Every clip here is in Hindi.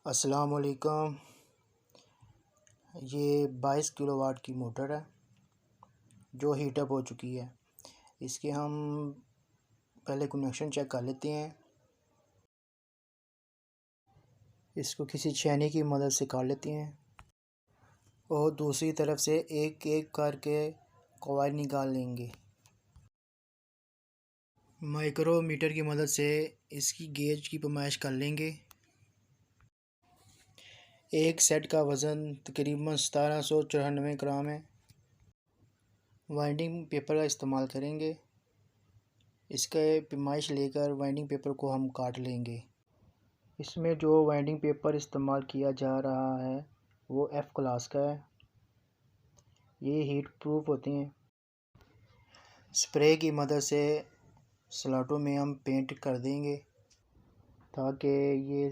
अस्सलाम वालेकुम। ये 22 किलोवाट की मोटर है जो हीटअप हो चुकी है। इसके हम पहले कनेक्शन चेक कर लेते हैं। इसको किसी छेनी की मदद से काट लेते हैं और दूसरी तरफ से एक एक करके कॉइल निकाल लेंगे। माइक्रोमीटर की मदद से इसकी गेज की पैमाइश कर लेंगे। एक सेट का वज़न तकरीबन 1794 ग्राम है। वाइंडिंग पेपर का इस्तेमाल करेंगे। इसके पैमाइश लेकर वाइंडिंग पेपर को हम काट लेंगे। इसमें जो वाइंडिंग पेपर इस्तेमाल किया जा रहा है वो F क्लास का है। ये हीट प्रूफ होते हैं। स्प्रे की मदद से स्लॉटों में हम पेंट कर देंगे ताकि ये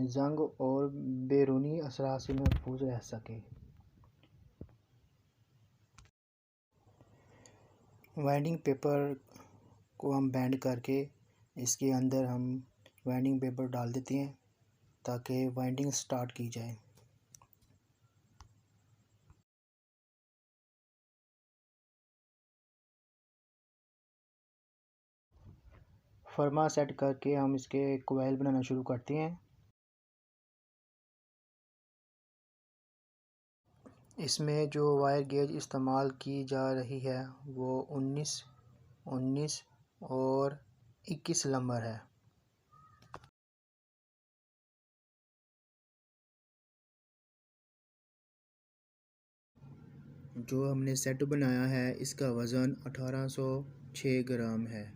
जंग और बैरूनी असरात से महफूज रह सके। वाइंडिंग पेपर को हम बैंड करके इसके अंदर हम वाइंडिंग पेपर डाल देते हैं ताकि वाइंडिंग स्टार्ट की जाए। फर्मा सेट करके हम इसके कोयल बनाना शुरू करते हैं। इसमें जो वायर गेज इस्तेमाल की जा रही है वो 19, 19 और 21 नंबर है। जो हमने सेट बनाया है इसका वज़न 1806 ग्राम है।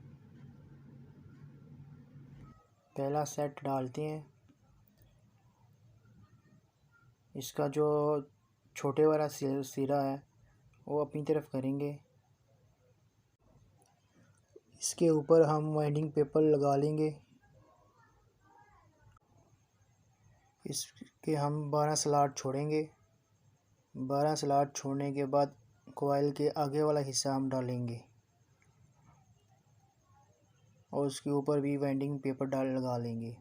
पहला सेट डालते हैं। इसका जो छोटे वाला सिरा है वो अपनी तरफ करेंगे। इसके ऊपर हम वाइंडिंग पेपर लगा लेंगे। इसके हम 12 स्लॉट छोड़ेंगे। 12 स्लॉट छोड़ने के बाद कॉइल के आगे वाला हिस्सा हम डालेंगे और उसके ऊपर भी वाइंडिंग पेपर लगा लेंगे।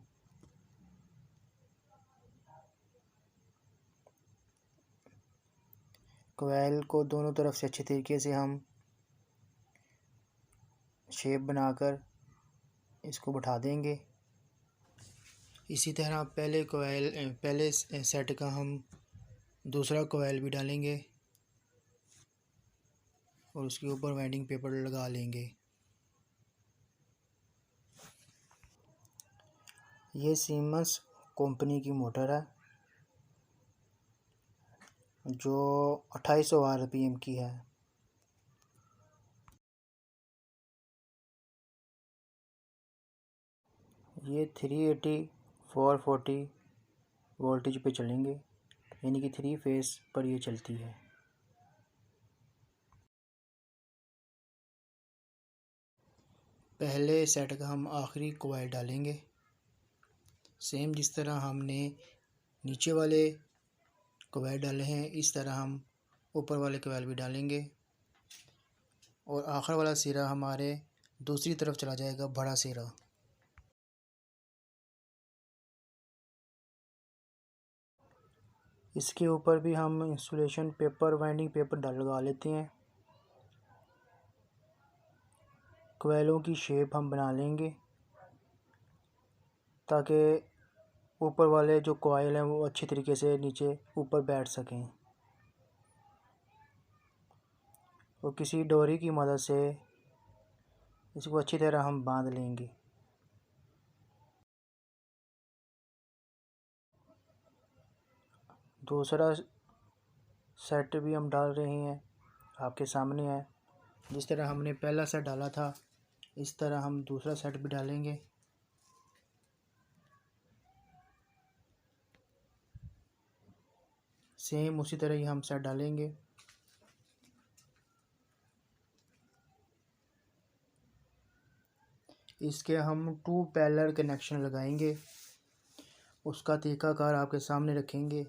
कॉइल को दोनों तरफ से अच्छे तरीके से हम शेप बनाकर इसको बैठा देंगे। इसी तरह पहले सेट का हम दूसरा कॉइल भी डालेंगे और उसके ऊपर वाइंडिंग पेपर लगा लेंगे। ये सीमेंस कंपनी की मोटर है जो 2800 RPM की है। ये 380 440 वोल्टेज पे चलेंगे, यानी कि 3 फेस पर ये चलती है। पहले सेट का हम आखिरी कॉइल डालेंगे। सेम जिस तरह हमने नीचे वाले कॉइल डाले हैं इस तरह हम ऊपर वाले कॉइल भी डालेंगे और आखिर वाला सिरा हमारे दूसरी तरफ चला जाएगा, बड़ा सिरा। इसके ऊपर भी हम इंसुलेशन पेपर वाइंडिंग पेपर लगा लेते हैं। कॉइलों की शेप हम बना लेंगे ताकि ऊपर वाले जो कॉइल हैं वो अच्छी तरीके से नीचे ऊपर बैठ सकें और किसी डोरी की मदद से इसको अच्छी तरह हम बांध लेंगे। दूसरा सेट भी हम डाल रहे हैं, आपके सामने है। जिस तरह हमने पहला सेट डाला था इस तरह हम दूसरा सेट भी डालेंगे। सेम उसी तरह ही हम सेट डालेंगे। इसके हम 2 पैरेलल कनेक्शन लगाएंगे। उसका तरीकाकार आपके सामने रखेंगे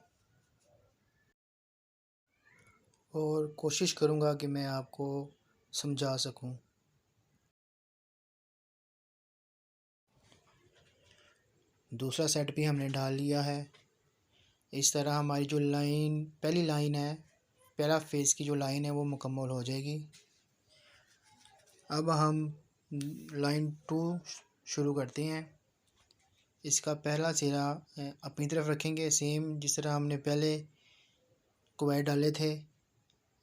और कोशिश करूँगा कि मैं आपको समझा सकूँ। दूसरा सेट भी हमने डाल लिया है। इस तरह हमारी जो लाइन पहली लाइन है, पहला फेज़ की जो लाइन है वो मुकम्मल हो जाएगी। अब हम लाइन 2 शुरू करते हैं। इसका पहला सिरा अपनी तरफ रखेंगे, सेम जिस तरह हमने पहले क्वायर डाले थे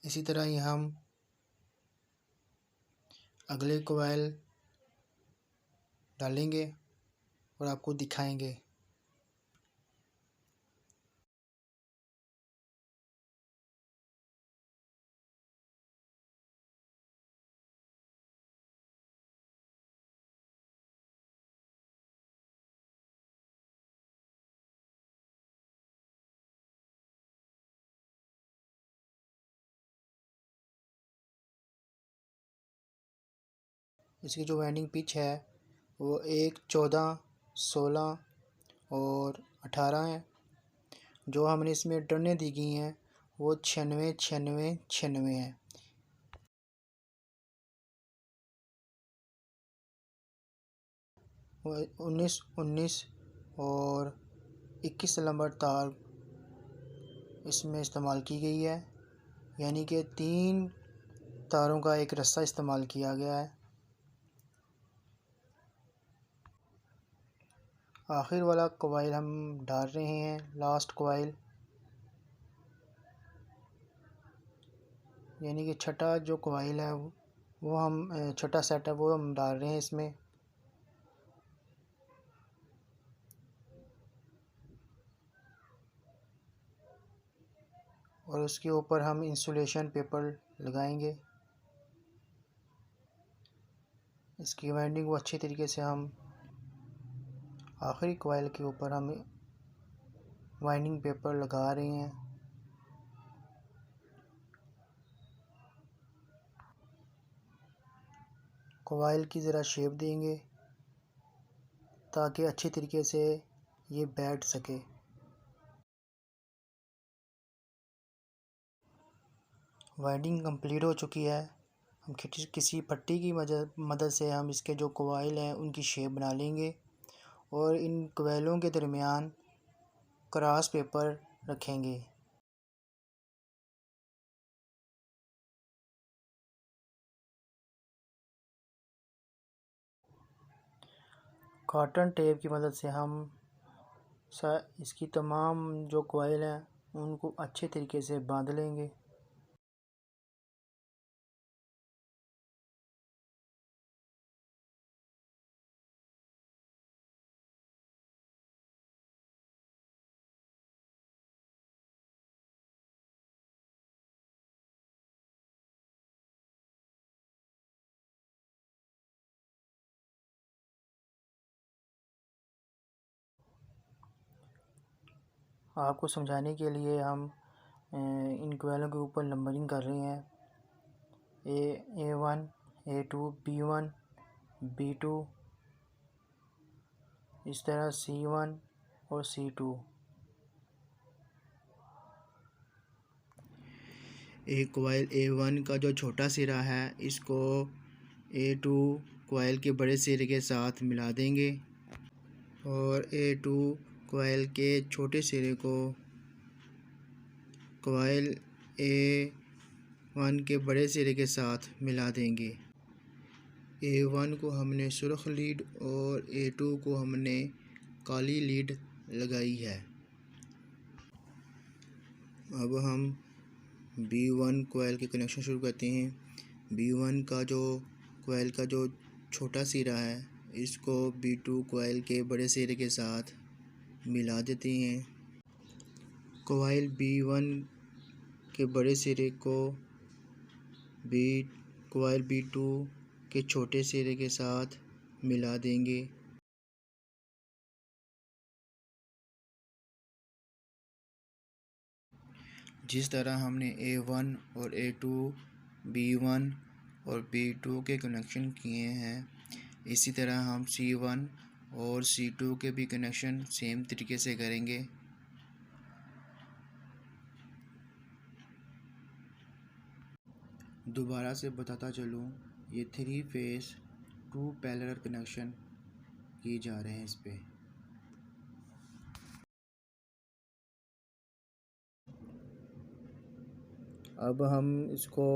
इसी तरह ही हम अगले कॉइल डालेंगे और आपको दिखाएंगे। इसकी जो वाइंडिंग पिच है वो 1, 14, 16 और 18 है। जो हमने इसमें टर्नें दी गई हैं वो 96, 96, 96 है। वो 19, 19 और 21 नंबर तार इसमें इस्तेमाल की गई है, यानी कि 3 तारों का एक रस्सा इस्तेमाल किया गया है। आखिर वाला कॉइल हम डाल रहे हैं, लास्ट कॉइल, यानी कि छठा जो कॉइल है वो हम छठा सेट है वो हम डाल रहे हैं इसमें। और उसके ऊपर हम इंसुलेशन पेपर लगाएंगे। इसकी वाइंडिंग को अच्छी तरीके से हम आखिरी कॉइल के ऊपर हम वाइंडिंग पेपर लगा रहे हैं। कॉइल की ज़रा शेप देंगे ताकि अच्छी तरीके से ये बैठ सके। वाइंडिंग कंप्लीट हो चुकी है। हम किसी पट्टी की मदद से हम इसके जो कॉइल हैं उनकी शेप बना लेंगे और इन कॉइलों के दरमियान क्रॉस पेपर रखेंगे। कॉटन टेप की मदद से हम इसकी तमाम जो कॉइल हैं उनको अच्छे तरीके से बांध लेंगे। आपको समझाने के लिए हम इन कॉइलों के ऊपर नंबरिंग कर रहे हैं। A1, A2, B1, B2, इस तरह C1 और C2। एक कॉइल A1 का जो छोटा सिरा है इसको A2 कॉइल के बड़े सिरे के साथ मिला देंगे और A2 कॉइल के छोटे सिरे को कॉइल A1 के बड़े सिरे के साथ मिला देंगे। A1 को हमने सुर्ख लीड और A2 को हमने काली लीड लगाई है। अब हम B1 कॉइल के कनेक्शन शुरू करते हैं। B1 का जो कॉइल का जो छोटा सिरा है इसको B2 कॉइल के बड़े सिरे के साथ मिला देते हैं। कॉइल B1 के बड़े सिरे को कॉइल B2 के छोटे सिरे के साथ मिला देंगे। जिस तरह हमने A1 और A2, B1 और B2 के कनेक्शन किए हैं इसी तरह हम C1 और C2 के भी कनेक्शन सेम तरीके से करेंगे। दोबारा से बताता चलूँ, ये 3 फेस 2 पैरेलल कनेक्शन किए जा रहे हैं इस पे। अब हम इसको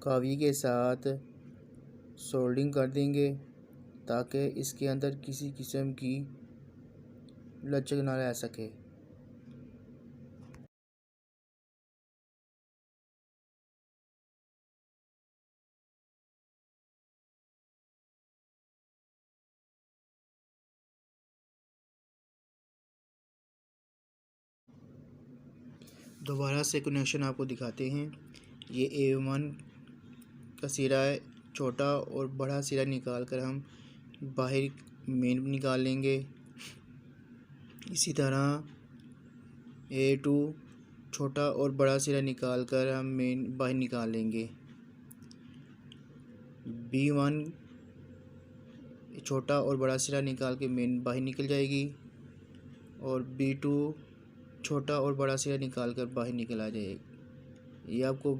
कावी के साथ सोल्डिंग कर देंगे ताकि इसके अंदर किसी किस्म की लचक ना रह सके। दोबारा से कनेक्शन आपको दिखाते हैं। ये A1 का सिरा है, छोटा और बड़ा सिरा निकाल कर हम बाहर मेन निकाल लेंगे। इसी तरह A2 छोटा और बड़ा सिरा निकाल कर हम मेन बाहर निकाल लेंगे। B1 छोटा और बड़ा सिरा निकाल के मेन बाहर निकल जाएगी और B2 छोटा और बड़ा सिरा निकाल कर बाहर निकल आ जाएगी। ये आपको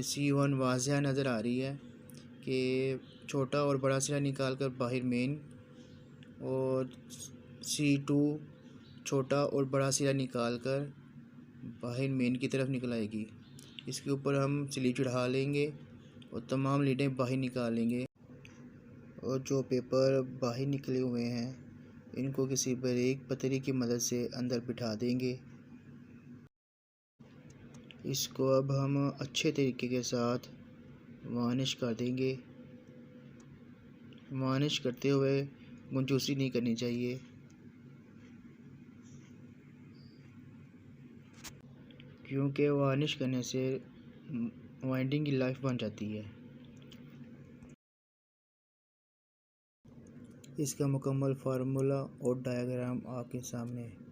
C1 वाज़िह नज़र आ रही है कि छोटा और बड़ा सिरा निकाल कर बाहर मेन और C2 छोटा और बड़ा सिरा निकाल कर बाहर मेन की तरफ निकल आएगी। इसके ऊपर हम स्लीव चढ़ा लेंगे और तमाम लीडें बाहर निकाल लेंगे और जो पेपर बाहर निकले हुए हैं इनको किसी बारीक पतरी की मदद से अंदर बिठा देंगे। इसको अब हम अच्छे तरीके के साथ वार्निश कर देंगे। वार्निश करते हुए गुंजूसी नहीं करनी चाहिए, क्योंकि वार्निश करने से वाइंडिंग की लाइफ बन जाती है। इसका मुकम्मल फार्मूला और डायग्राम आपके सामने है।